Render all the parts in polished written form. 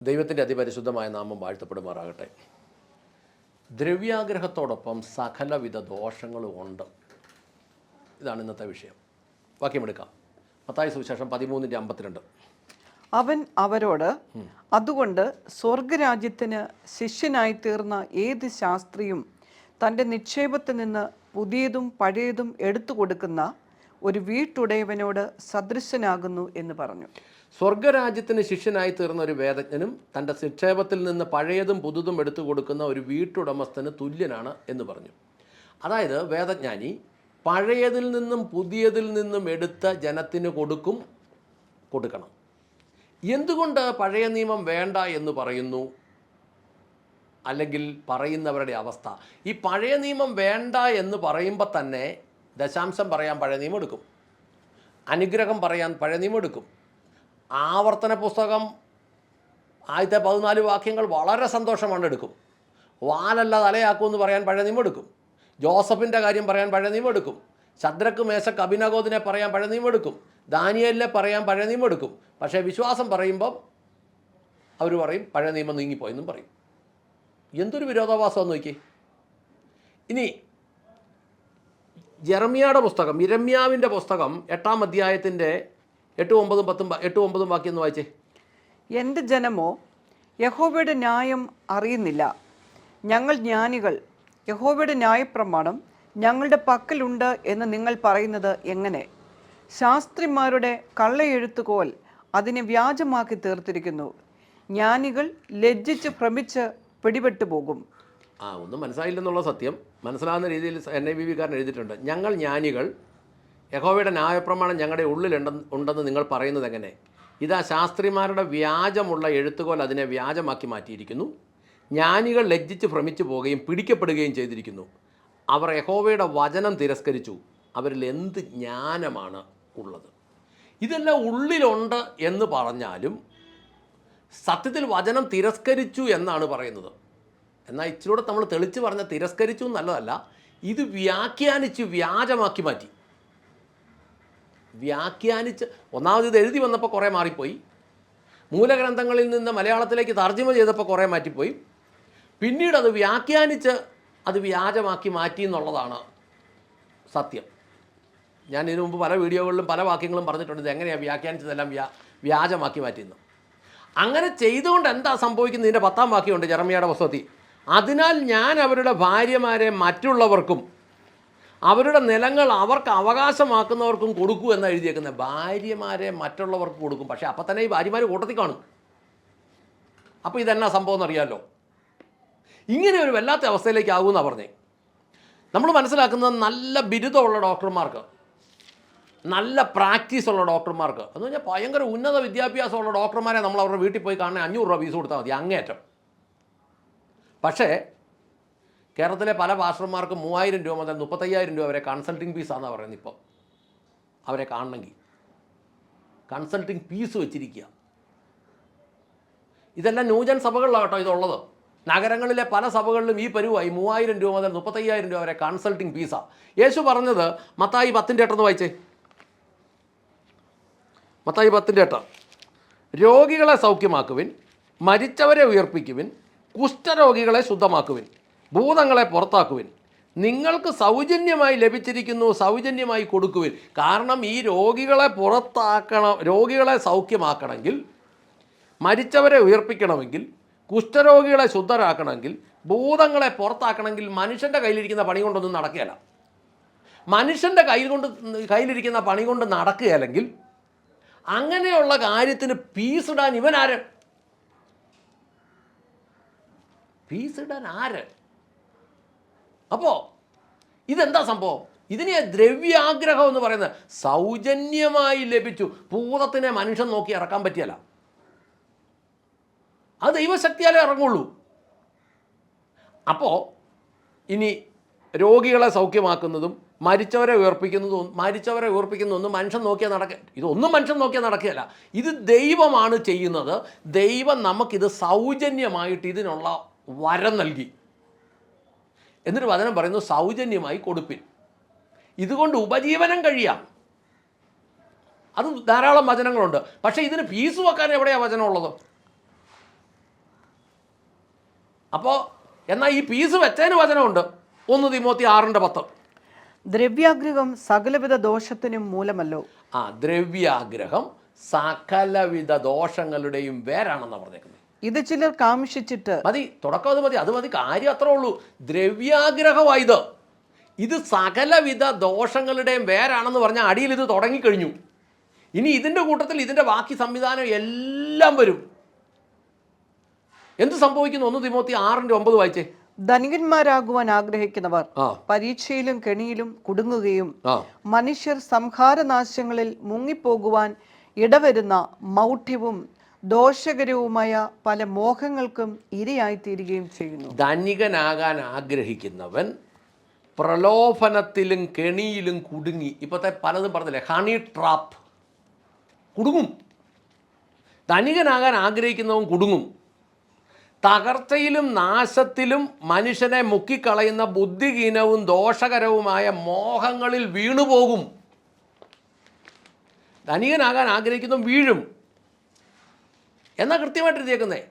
ദൈവത്തിൻ്റെ അതിപരിശുദ്ധമായ നാമം വാഴ്ത്തപ്പെടുമാറാകട്ടെ. ദ്രവ്യാഗ്രഹത്തോടൊപ്പം സകലവിധ ദോഷങ്ങളും ഉണ്ട്. ഇതാണ് ഇന്നത്തെ വിഷയം. വാക്യമെടുക്കാം. മത്തായി സുവിശേഷം 13:52. അവൻ അവരോട്, അതുകൊണ്ട് സ്വർഗരാജ്യത്തിന് ശിഷ്യനായി തീർന്ന ഏത് ശാസ്ത്രിയും തൻ്റെ നിക്ഷേപത്തിൽ നിന്ന് പുതിയതും പഴയതും എടുത്തു കൊടുക്കുന്ന ഒരു വീട്ടുടയവനോട് സദൃശനാകുന്നു എന്ന് പറഞ്ഞു. സ്വർഗരാജ്യത്തിന് ശിഷ്യനായി തീർന്ന ഒരു വേദജ്ഞനും തൻ്റെ നിക്ഷേപത്തിൽ നിന്ന് പഴയതും പുതുതും എടുത്തു കൊടുക്കുന്ന ഒരു വീട്ടുടമസ്ഥന് തുല്യനാണ് എന്ന് പറഞ്ഞു. അതായത് വേദജ്ഞാനി പഴയതിൽ നിന്നും പുതിയതിൽ നിന്നും എടുത്ത ജനത്തിന് കൊടുക്കണം. എന്തുകൊണ്ട് പഴയ നിയമം വേണ്ട എന്ന് പറയുന്നു? അല്ലെങ്കിൽ പറയുന്നവരുടെ അവസ്ഥ, ഈ പഴയ നിയമം വേണ്ട എന്ന് പറയുമ്പോൾ തന്നെ ദശാംശം പറയാൻ പഴയ നിയമം എടുക്കും, അനുഗ്രഹം പറയാൻ പഴയ നിയമം എടുക്കും, ആവർത്തന പുസ്തകം ആദ്യത്തെ 14 വാക്യങ്ങൾ വളരെ സന്തോഷമാണ് എടുക്കും, വാലല്ല തലയാക്കുമെന്ന് പറയാൻ പഴയ നിയമം എടുക്കും, ജോസഫിൻ്റെ കാര്യം പറയാൻ പഴയ നിയമം എടുക്കും, ശദ്രക്ക് മേശക്ക് അഭിനഗോദിനെ പറയാൻ പഴയ നിയമം എടുക്കും, ദാനിയേലിനെ പറയാൻ പഴയ നിയമം എടുക്കും. പക്ഷേ വിശ്വാസം പറയുമ്പം അവർ പറയും പഴയ നിയമം നീങ്ങിപ്പോയെന്നും പറയും. എന്തൊരു വിരോധാഭാസമെന്ന് നോക്കി. ഇനി ഇരമ്യാവിൻ്റെ പുസ്തകം 8-ാം അധ്യായത്തിൻ്റെ 8-9 വാക്യം ഒന്ന് വായിച്ചേ. എൻ്റെ ജനമോ യഹോവയുടെ ന്യായം അറിയുന്നില്ല. ഞങ്ങൾ ജ്ഞാനികൾ, യഹോവയുടെ ന്യായപ്രമാണം ഞങ്ങളുടെ പക്കലുണ്ട് എന്ന് നിങ്ങൾ പറയുന്നത് എങ്ങനെ? ശാസ്ത്രിമാരുടെ കള്ളയെഴുത്തുകോൽ അതിനെ വ്യാജമാക്കി തീർത്തിരിക്കുന്നു. ജ്ഞാനികൾ ലജ്ജിച്ച് ഭ്രമിച്ച് പിടിപെട്ടു പോകും. ഒന്നും മനസ്സിലായില്ലെന്നുള്ള സത്യം മനസ്സിലാകുന്ന രീതിയിൽ NIV-കാരൻ എഴുതിയിട്ടുണ്ട്. ഞങ്ങൾ ജ്ഞാനികൾ, യഹോവയുടെ ന്യായപ്രമാണം ഞങ്ങളുടെ ഉണ്ടെന്ന് നിങ്ങൾ പറയുന്നത് എങ്ങനെ? ഇതാ ശാസ്ത്രിമാരുടെ വ്യാജമുള്ള എഴുത്തുകോൽ അതിനെ വ്യാജമാക്കി മാറ്റിയിരിക്കുന്നു. ജ്ഞാനികൾ ലജ്ജിച്ച് ഭ്രമിച്ചു പോവുകയും പിടിക്കപ്പെടുകയും ചെയ്തിരിക്കുന്നു. അവർ യഹോവയുടെ വചനം തിരസ്കരിച്ചു. അവരിൽ എന്ത് ജ്ഞാനമാണ് ഉള്ളത്? ഇതെല്ലാം ഉള്ളിലുണ്ട് എന്ന് പറഞ്ഞാലും സത്യത്തിൽ വചനം തിരസ്കരിച്ചു എന്നാണ് പറയുന്നത്. എന്നാൽ ഇച്ചിലൂടെ നമ്മൾ തെളിച്ച് പറഞ്ഞ തിരസ്കരിച്ചു എന്നല്ലതല്ല, ഇത് വ്യാഖ്യാനിച്ച് വ്യാജമാക്കി മാറ്റി. വ്യാഖ്യാനിച്ച് ഒന്നാമത് ഇത് എഴുതി വന്നപ്പോൾ കുറേ മാറിപ്പോയി, മൂലഗ്രന്ഥങ്ങളിൽ നിന്ന് മലയാളത്തിലേക്ക് തർജ്ജമ ചെയ്തപ്പോൾ കുറേ മാറ്റിപ്പോയി, പിന്നീട് അത് വ്യാഖ്യാനിച്ച് അത് വ്യാജമാക്കി മാറ്റി എന്നുള്ളതാണ് സത്യം. ഞാൻ ഇതിനു മുമ്പ് പല വീഡിയോകളിലും പല വാക്യങ്ങളും പറഞ്ഞിട്ടുണ്ട് ഇത് എങ്ങനെയാണ് വ്യാഖ്യാനിച്ചതെല്ലാം വ്യാജമാക്കി മാറ്റിയെന്ന്. അങ്ങനെ ചെയ്തുകൊണ്ട് എന്താ സംഭവിക്കുന്നത്? ഇതിൻ്റെ 10-ാം വാക്യമുണ്ട് ജെറമ്യായുടെ പുസ്തകത്തിൽ. അതിനാൽ ഞാൻ അവരുടെ ഭാര്യമാരെ മറ്റുള്ളവർക്കും അവരുടെ നിലങ്ങൾ അവർക്ക് അവകാശമാക്കുന്നവർക്കും കൊടുക്കൂ എന്നാണ് എഴുതിയേക്കുന്നത്. ഭാര്യമാരെ മറ്റുള്ളവർക്ക് കൊടുക്കും. പക്ഷേ അപ്പം തന്നെ ഈ ഭാര്യമാർ കൂട്ടത്തിൽ കാണും. അപ്പോൾ ഇതെന്നാ സംഭവം എന്നറിയാമല്ലോ. ഇങ്ങനെ ഒരു വല്ലാത്ത അവസ്ഥയിലേക്കാകുമെന്നാണ് പറഞ്ഞേ. നമ്മൾ മനസ്സിലാക്കുന്നത് നല്ല ബിരുദമുള്ള ഡോക്ടർമാർക്ക്, നല്ല പ്രാക്ടീസുള്ള ഡോക്ടർമാർക്ക്, എന്ന് പറഞ്ഞാൽ ഭയങ്കര ഉന്നത വിദ്യാഭ്യാസമുള്ള ഡോക്ടർമാരെ നമ്മൾ അവരുടെ വീട്ടിൽ പോയി കാണാൻ 500 രൂപ ഫീസ് കൊടുത്താൽ മതി, അങ്ങേയറ്റം. പക്ഷേ കേരളത്തിലെ പല പാസ്റ്റർമാർക്ക് 3000 രൂപ മുതൽ 35,000 രൂപ വരെ കൺസൾട്ടിങ് ഫീസാണെന്നാണ് പറയുന്നത്. ഇപ്പോൾ അവരെ കാണണമെങ്കിൽ കൺസൾട്ടിങ് ഫീസ് വെച്ചിരിക്കുക. ഇതെല്ലാം ന്യൂജൻ സഭകളിലാണ് കേട്ടോ ഇതുള്ളത്. നഗരങ്ങളിലെ പല സഭകളിലും ഈ പരുവായി 3000 രൂപ മുതൽ 35,000 രൂപ വരെ കൺസൾട്ടിങ് ഫീസാണ്. യേശു പറഞ്ഞത് മത്തായി 10:8 വായിച്ചേ. മത്തായി 10:8. രോഗികളെ സൗഖ്യമാക്കുവിൻ, മരിച്ചവരെ ഉയർപ്പിക്കുവിൻ, കുഷ്ഠരോഗികളെ ശുദ്ധമാക്കുവിൻ, ഭൂതങ്ങളെ പുറത്താക്കുവിൻ. നിങ്ങൾക്ക് സൗജന്യമായി ലഭിച്ചിരിക്കുന്നു, സൗജന്യമായി കൊടുക്കുവിൻ. കാരണം ഈ രോഗികളെ സൗഖ്യമാക്കണമെങ്കിൽ, മരിച്ചവരെ ഉയർപ്പിക്കണമെങ്കിൽ, കുഷ്ഠരോഗികളെ ശുദ്ധരാക്കണമെങ്കിൽ, ഭൂതങ്ങളെ പുറത്താക്കണമെങ്കിൽ മനുഷ്യൻ്റെ കയ്യിലിരിക്കുന്ന പണി കൊണ്ടൊന്നും നടക്കുകയില്ല. മനുഷ്യൻ്റെ കയ്യിലിരിക്കുന്ന പണി കൊണ്ട് നടക്കുകയല്ലെങ്കിൽ അങ്ങനെയുള്ള കാര്യത്തിന് ഫീസ് ഇടാൻ ആര്? അപ്പോൾ ഇതെന്താ സംഭവം? ഇതിനെ ദ്രവ്യാഗ്രഹം എന്ന് പറയുന്നത്. സൗജന്യമായി ലഭിച്ചു. ഭൂതത്തിനെ മനുഷ്യൻ നോക്കി ഇറക്കാൻ പറ്റിയല്ല, അത് ദൈവശക്തിയാലേ ഇറങ്ങുള്ളൂ. അപ്പോൾ ഇനി രോഗികളെ സൗഖ്യമാക്കുന്നതും മരിച്ചവരെ ഉയർപ്പിക്കുന്നതൊന്നും മനുഷ്യൻ നോക്കിയാൽ ഇതൊന്നും മനുഷ്യൻ നോക്കിയാൽ നടക്കുകയല്ല. ഇത് ദൈവമാണ് ചെയ്യുന്നത്. ദൈവം നമുക്കിത് സൗജന്യമായിട്ട് ഇതിനുള്ള വരം നൽകി. എന്നിട്ട് വചനം പറയുന്നു സൗജന്യമായി കൊടുപ്പിൻ, ഇതുകൊണ്ട് ഉപജീവനം കഴിയാം. അത് ധാരാളം വചനങ്ങളുണ്ട്. പക്ഷേ ഇതിന് ഫീസ് വെക്കാൻ എവിടെയാണ് വചനമുള്ളത്? അപ്പോൾ എന്നാൽ ഈ പീസ് വെച്ചതിന് വചനമുണ്ട്. 1 തിമോത്തി 6:10. ദ്രവ്യാഗ്രഹം സകലവിധ ദോഷത്തിനും മൂലമല്ലോ. ദ്രവ്യാഗ്രഹം സകലവിധ ദോഷങ്ങളുടെയും വേരാണെന്നാണ് പറഞ്ഞേക്കുന്നത്. ഇത് ചിലർ കാമിഷിച്ചിട്ട് മതി, തുടക്കം അത് മതി, അത് മതി, കാര്യം അത്രേ ഉള്ളൂ. ദ്രവ്യാഗ്രഹമായത് ഇത് സകലവിധ ദോഷങ്ങളുടെയും വേരാണെന്ന് പറഞ്ഞാൽ അടിയിൽ ഇത് തുടങ്ങിക്കഴിഞ്ഞു. ഇനി ഇതിൻ്റെ കൂട്ടത്തിൽ ഇതിൻ്റെ ബാക്കി സംവിധാനം എല്ലാം വരും. എന്ത് സംഭവിക്കുന്നു? 1 തിമോത്തി 6:9 വായിച്ചേ. ധനികന്മാരാകുവാൻ ആഗ്രഹിക്കുന്നവർ പരീക്ഷയിലും കെണിയിലും കുടുങ്ങുകയും മനുഷ്യർ സംഹാരനാശങ്ങളിൽ മുങ്ങിപ്പോകുവാൻ ഇടവരുന്ന മൗഢ്യവും ദോഷകരവുമായ പല മോഹങ്ങൾക്കും ഇരയായിത്തീരുകയും ചെയ്യുന്നു. ധനികനാകാൻ ആഗ്രഹിക്കുന്നവൻ പ്രലോഭനത്തിലും കെണിയിലും കുടുങ്ങി. ഇപ്പോഴത്തെ പലതും പറഞ്ഞില്ലേ, ഹണി ട്രാപ്പ്, കുടുങ്ങും. ധനികനാകാൻ ആഗ്രഹിക്കുന്നവൻ കുടുങ്ങും. തകർച്ചയിലും നാശത്തിലും മനുഷ്യനെ മുക്കിക്കളയുന്ന ബുദ്ധിഹീനവും ദോഷകരവുമായ മോഹങ്ങളിൽ വീണുപോകും. ധനികനാകാൻ ആഗ്രഹിക്കുന്നവൻ വീഴും. എന്നാൽ കൃത്യമായിട്ട് എഴുതിയേക്കുന്നേ,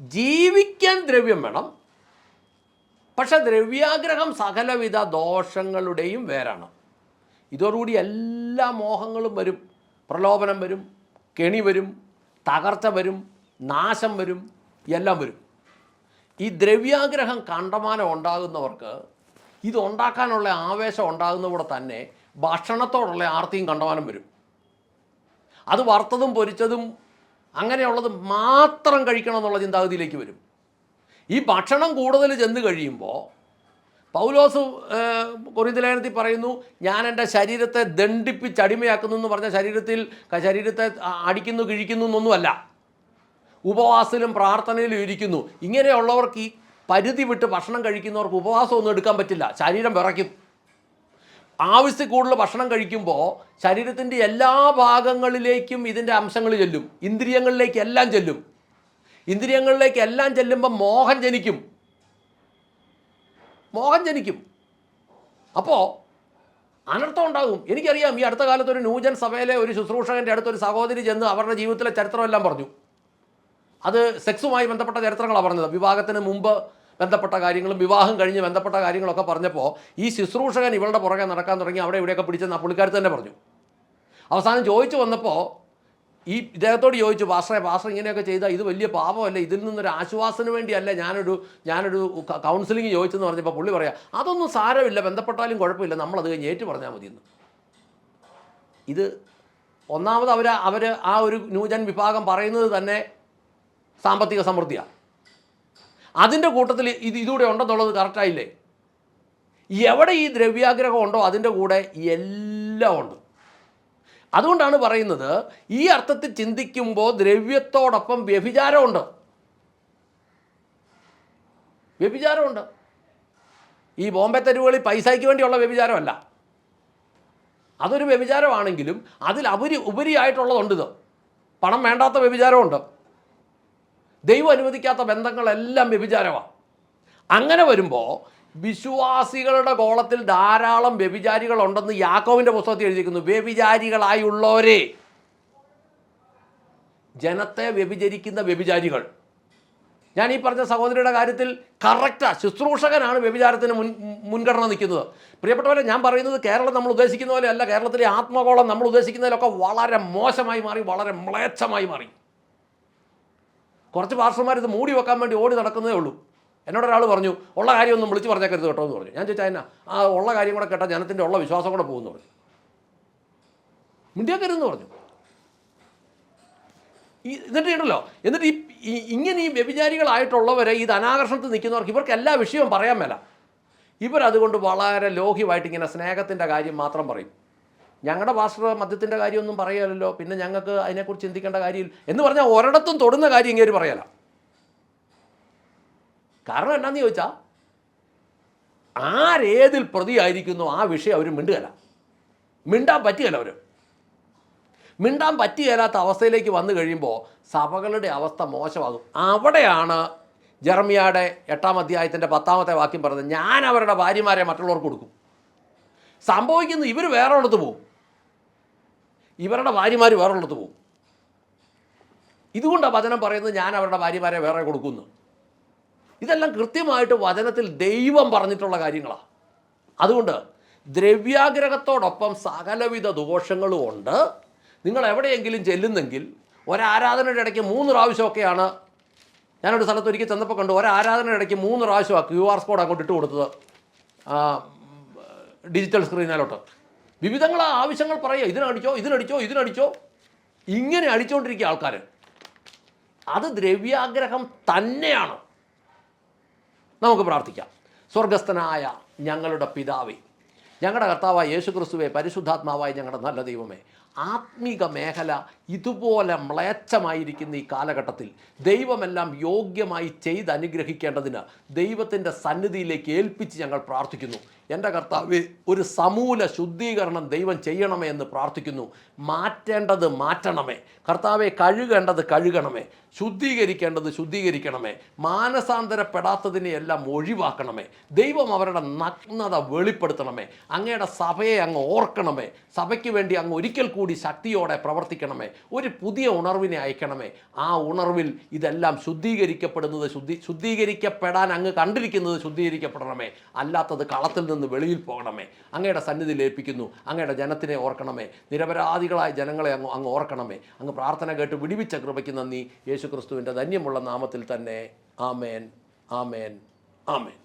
ജീവിക്കാൻ ദ്രവ്യം വേണം, പക്ഷെ ദ്രവ്യാഗ്രഹം സകലവിധ ദോഷങ്ങളുടെയും വേരാണ്. ഇതോടുകൂടി എല്ലാ മോഹങ്ങളും വരും. പ്രലോഭനം വരും, കെണി വരും, തകർച്ച വരും, നാശം വരും, എല്ലാം വരും. ഈ ദ്രവ്യാഗ്രഹം കണ്ടമാനം ഉണ്ടാകുന്നവർക്ക് ഇതുണ്ടാക്കാനുള്ള ആവേശം ഉണ്ടാകുന്നവിടെ തന്നെ ഭക്ഷണത്തോടുള്ള ആർത്തിയും കണ്ടമാനം വരും. അത് വറുത്തതും പൊരിച്ചതും അങ്ങനെയുള്ളത് മാത്രം കഴിക്കണം എന്നുള്ള ചിന്താഗതിയിലേക്ക് വരും. ഈ ഭക്ഷണം കൂടുതൽ ചെന്ന് കഴിയുമ്പോൾ പൗലോസ് കൊരിന്ത്യർ ലേഖനത്തിൽ പറയുന്നു, ഞാൻ എൻ്റെ ശരീരത്തെ ദണ്ഡിപ്പിച്ച് അടിമയാക്കുന്നു എന്ന് പറഞ്ഞ ശരീരത്തെ അടിക്കുന്നു കിഴിക്കുന്നു എന്നൊന്നുമല്ല, ഉപവാസത്തിലും പ്രാർത്ഥനയിലും ഇരിക്കുന്നു. ഇങ്ങനെയുള്ളവർക്ക് ഈ പരിധി വിട്ട് ഭക്ഷണം കഴിക്കുന്നവർക്ക് ഉപവാസമൊന്നും എടുക്കാൻ പറ്റില്ല, ശരീരം വിറയ്ക്കും. ആവശ്യത്തിൽ കൂടുതൽ ഭക്ഷണം കഴിക്കുമ്പോൾ ശരീരത്തിൻ്റെ എല്ലാ ഭാഗങ്ങളിലേക്കും ഇതിൻ്റെ അംശങ്ങൾ ചെല്ലും, ഇന്ദ്രിയങ്ങളിലേക്കെല്ലാം ചെല്ലും. ഇന്ദ്രിയങ്ങളിലേക്കെല്ലാം ചെല്ലുമ്പോൾ മോഹം ജനിക്കും. അപ്പോൾ അനർത്ഥം ഉണ്ടാകും. എനിക്കറിയാം, ഈ അടുത്ത കാലത്ത് ഒരു ന്യൂജൻ സഭയിലെ ഒരു ശുശ്രൂഷകൻ്റെ അടുത്തൊരു സഹോദരി ചെന്ന് അവരുടെ ജീവിതത്തിലെ ചരിത്രമെല്ലാം പറഞ്ഞു. അത് സെക്സുമായി ബന്ധപ്പെട്ട ചരിത്രങ്ങളാണ് പറഞ്ഞത്. വിവാഹത്തിന് മുമ്പ് ബന്ധപ്പെട്ട കാര്യങ്ങളും വിവാഹം കഴിഞ്ഞ് ബന്ധപ്പെട്ട കാര്യങ്ങളൊക്കെ പറഞ്ഞപ്പോൾ ഈ ശുശ്രൂഷകൻ ഇവളുടെ പുറകെ നടക്കാൻ തുടങ്ങി. അവിടെ ഇവിടെയൊക്കെ പിടിച്ചെന്ന് ആ പുള്ളിക്കാരത്ത് തന്നെ പറഞ്ഞു. അവസാനം ചോദിച്ചു വന്നപ്പോൾ ഈ ഇദ്ദേഹത്തോട് ചോദിച്ചു, പാസ്റ്റർ ഇങ്ങനെയൊക്കെ ചെയ്താൽ ഇത് വലിയ പാപമല്ലേ, ഇതിൽ നിന്നൊരു ആശ്വാസത്തിന് വേണ്ടിയല്ല ഞാനൊരു കൗൺസിലിംഗ് ചോദിച്ചെന്ന് പറഞ്ഞപ്പോൾ പുള്ളി പറയാം, അതൊന്നും സാരമില്ല, ബന്ധപ്പെട്ടാലും കുഴപ്പമില്ല, നമ്മളത് കഴിഞ്ഞ് ഏറ്റു പറഞ്ഞാൽ മതിയെന്ന്. ഇത് ഒന്നാമത് അവർ ആ ഒരു ന്യൂജൻ വിഭാഗം പറയുന്നത് തന്നെ സാമ്പത്തിക സമൃദ്ധിയാണ്. അതിൻ്റെ കൂട്ടത്തിൽ ഇതുകൂടെ ഉണ്ടെന്നുള്ളത് കറക്റ്റായില്ലേ? എവിടെ ഈ ദ്രവ്യാഗ്രഹം ഉണ്ടോ അതിൻ്റെ കൂടെ എല്ലാം ഉണ്ട്. അതുകൊണ്ടാണ് പറയുന്നത്, ഈ അർത്ഥത്തിൽ ചിന്തിക്കുമ്പോൾ ദ്രവ്യത്തോടൊപ്പം വ്യഭിചാരമുണ്ട്. ഈ ബോംബെ തെരുവുകളിൽ പൈസയ്ക്ക് വേണ്ടിയുള്ള വ്യഭിചാരമല്ല, അതൊരു വ്യഭിചാരമാണെങ്കിലും അതിൽ ഉപരിയായിട്ടുള്ളതുണ്ട്. ഇത് പണം വേണ്ടാത്ത വ്യഭിചാരമുണ്ട്. ദൈവം അനുവദിക്കാത്ത ബന്ധങ്ങളെല്ലാം വ്യഭിചാരമാണ്. അങ്ങനെ വരുമ്പോൾ വിശ്വാസികളുടെ കോളത്തിൽ ധാരാളം വ്യഭിചാരികളുണ്ടെന്ന് യാക്കോബിൻ്റെ പുസ്തകത്തിൽ എഴുതിയിരിക്കുന്നു. വ്യഭിചാരികളായുള്ളവരെ, ജനത്തെ വ്യഭിചരിക്കുന്ന വ്യഭിചാരികൾ. ഞാൻ ഈ പറഞ്ഞ സഹോദരിയുടെ കാര്യത്തിൽ കറക്റ്റാണ്, ശുശ്രൂഷകനാണ് വ്യഭിചാരത്തിന് മുൻഗണന നിൽക്കുന്നത്. പ്രിയപ്പെട്ടവരെ, ഞാൻ പറയുന്നത് കേരളം നമ്മൾ ഉദ്ദേശിക്കുന്ന പോലെ അല്ല. കേരളത്തിലെ ആത്മകോളം നമ്മൾ ഉദ്ദേശിക്കുന്നതിലൊക്കെ വളരെ മോശമായി മാറി, വളരെ മ്ലേച്ഛമായി മാറി. കുറച്ച് പാസ്റ്റർമാർ ഇത് മൂടി വെക്കാൻ വേണ്ടി ഓടി നടക്കുന്നതേ ഉള്ളൂ. എന്നോടൊരാൾ പറഞ്ഞു, ഉള്ള കാര്യമൊന്നും വിളിച്ച് പറഞ്ഞേക്കരുത് കേട്ടോ എന്ന് പറഞ്ഞു. ഞാൻ ചോദിച്ചാൽ എന്നാ, ആ ഉള്ള കാര്യം കൂടെ കേട്ടാൽ ജനത്തിൻ്റെ ഉള്ള വിശ്വാസം കൂടെ പോകുമെന്ന് പറഞ്ഞു. മിണ്ടിയാക്കരുതെന്ന് പറഞ്ഞു. എന്നിട്ട് ഇങ്ങനെ ഈ വ്യഭിചാരികളായിട്ടുള്ളവരെ, ഈ ധനാകർഷണത്തിൽ നിൽക്കുന്നവർക്ക് ഇവർക്ക് എല്ലാ വിഷയവും പറയാൻ മേല. ഇവരതുകൊണ്ട് വളരെ ലോഹ്യമായിട്ട് ഇങ്ങനെ സ്നേഹത്തിൻ്റെ കാര്യം മാത്രം പറയും. ഞങ്ങളുടെ പാസ്റ്റർ മദ്യത്തിൻ്റെ കാര്യമൊന്നും പറയാമല്ലോ, പിന്നെ ഞങ്ങൾക്ക് അതിനെക്കുറിച്ച് ചിന്തിക്കേണ്ട കാര്യമില്ല എന്ന് പറഞ്ഞാൽ ഒരിടത്തും തൊടുന്ന കാര്യം ഇങ്ങനെ പറയല. കാരണം എന്നാന്ന് ചോദിച്ചാൽ, ആരേതിൽ പ്രതിയായിരിക്കുന്നു ആ വിഷയം അവർ മിണ്ടുകയില്ല, മിണ്ടാൻ പറ്റുകയില്ലാത്ത അവസ്ഥയിലേക്ക് വന്നു കഴിയുമ്പോൾ സഭകളുടെ അവസ്ഥ മോശമാകും. അവിടെയാണ് ജെറമ്യായുടെ 8-ാം അധ്യായത്തിൻ്റെ 10-ാമത്തെ വാക്യം പറയുന്നത്, ഞാൻ അവരുടെ ഭാര്യമാരെ മറ്റുള്ളവർക്ക് കൊടുക്കും. സംഭവിക്കുന്നത് ഇവർ വേറെ ഉള്ളത്ത് പോകും, ഇവരുടെ ഭാര്യമാർ വേറെ ഉള്ളത്ത് പോകും. ഇതുകൊണ്ടാണ് വചനം പറയുന്നത് ഞാൻ അവരുടെ ഭാര്യമാരെ വേറെ കൊടുക്കുന്നു. ഇതെല്ലാം കൃത്യമായിട്ട് വചനത്തിൽ ദൈവം പറഞ്ഞിട്ടുള്ള കാര്യങ്ങളാണ്. അതുകൊണ്ട് ദ്രവ്യാഗ്രഹത്തോടൊപ്പം സകലവിധ ദോഷങ്ങളും ഉണ്ട്. നിങ്ങൾ എവിടെയെങ്കിലും ചെല്ലുന്നെങ്കിൽ ഒരാരാധനയുടെ ഇടയ്ക്ക് 3 പ്രാവശ്യമൊക്കെയാണ്, ഞാനൊരു സ്ഥലത്ത് ഒരിക്കൽ ചെന്നപ്പോൾ കണ്ടു, ഒരാരാധനയുടെ ഇടയ്ക്ക് 3 പ്രാവശ്യമാണ് QR കോഡ് അങ്ങോട്ട് ഇട്ട് കൊടുത്തത് ഡിജിറ്റൽ സ്ക്രീനിലോട്ട്. വിവിധങ്ങളായ ആവശ്യങ്ങൾ പറയുക, ഇതിനടിച്ചോ ഇങ്ങനെ അടിച്ചുകൊണ്ടിരിക്കുക ആൾക്കാർ. അത് ദ്രവ്യാഗ്രഹം തന്നെയാണ്. നമുക്ക് പ്രാർത്ഥിക്കാം. സ്വർഗസ്ഥനായ ഞങ്ങളുടെ പിതാവേ, ഞങ്ങളുടെ കർത്താവായ യേശുക്രിസ്തുവേ, പരിശുദ്ധാത്മാവായ ഞങ്ങളുടെ നല്ല ദൈവമേ, ആത്മീക മേഖല ഇതുപോലെ മ്ലേച്ഛമായിരിക്കുന്ന ഈ കാലഘട്ടത്തിൽ ദൈവമെല്ലാം യോഗ്യമായി ചെയ്തനുഗ്രഹിക്കേണ്ടതിന് ദൈവത്തിൻ്റെ സന്നിധിയിലേക്ക് ഏൽപ്പിച്ച് ഞങ്ങൾ പ്രാർത്ഥിക്കുന്നു. എൻ്റെ കർത്താവേ, ഒരു സമൂല ശുദ്ധീകരണം ദൈവം ചെയ്യണമേ എന്ന് പ്രാർത്ഥിക്കുന്നു. മാറ്റേണ്ടത് മാറ്റണമേ കർത്താവെ, കഴുകേണ്ടത് കഴുകണമേ, ശുദ്ധീകരിക്കേണ്ടത് ശുദ്ധീകരിക്കണമേ, മാനസാന്തരപ്പെടാത്തതിനെ എല്ലാം ഒഴിവാക്കണമേ. ദൈവം അവരുടെ നഗ്നത വെളിപ്പെടുത്തണമേ. അങ്ങയുടെ സഭയെ അങ്ങ് ഓർക്കണമേ. സഭയ്ക്ക് വേണ്ടി അങ്ങ് ഒരിക്കൽ കൂടി ശക്തിയോടെ പ്രവർത്തിക്കണമേ. ഒരു പുതിയ ഉണർവിനെ അയക്കണമേ. ആ ഉണർവിൽ ഇതെല്ലാം ശുദ്ധീകരിക്കപ്പെടുന്നത് ശുദ്ധീകരിക്കപ്പെടാൻ അങ്ങ് കണ്ടിരിക്കുന്നത് ശുദ്ധീകരിക്കപ്പെടണമേ. അല്ലാത്തത് കളത്തിൽ നിന്ന് വെളിയിൽ പോകണമേ. അങ്ങയുടെ സന്നിധിയിൽ ഏൽപ്പിക്കുന്നു. അങ്ങയുടെ ജനത്തിനെ ഓർക്കണമേ. നിരപരാധികളായ ജനങ്ങളെ അങ്ങ് ഓർക്കണമേ. അങ്ങ് പ്രാർത്ഥന കേട്ട് വിടുവിച്ച കൃപയ്ക്ക് നന്ദി. യേശുക്രിസ്തുവിൻ്റെ ധന്യമുള്ള നാമത്തിൽ തന്നെ. ആമേൻ, ആമേൻ, ആമേൻ.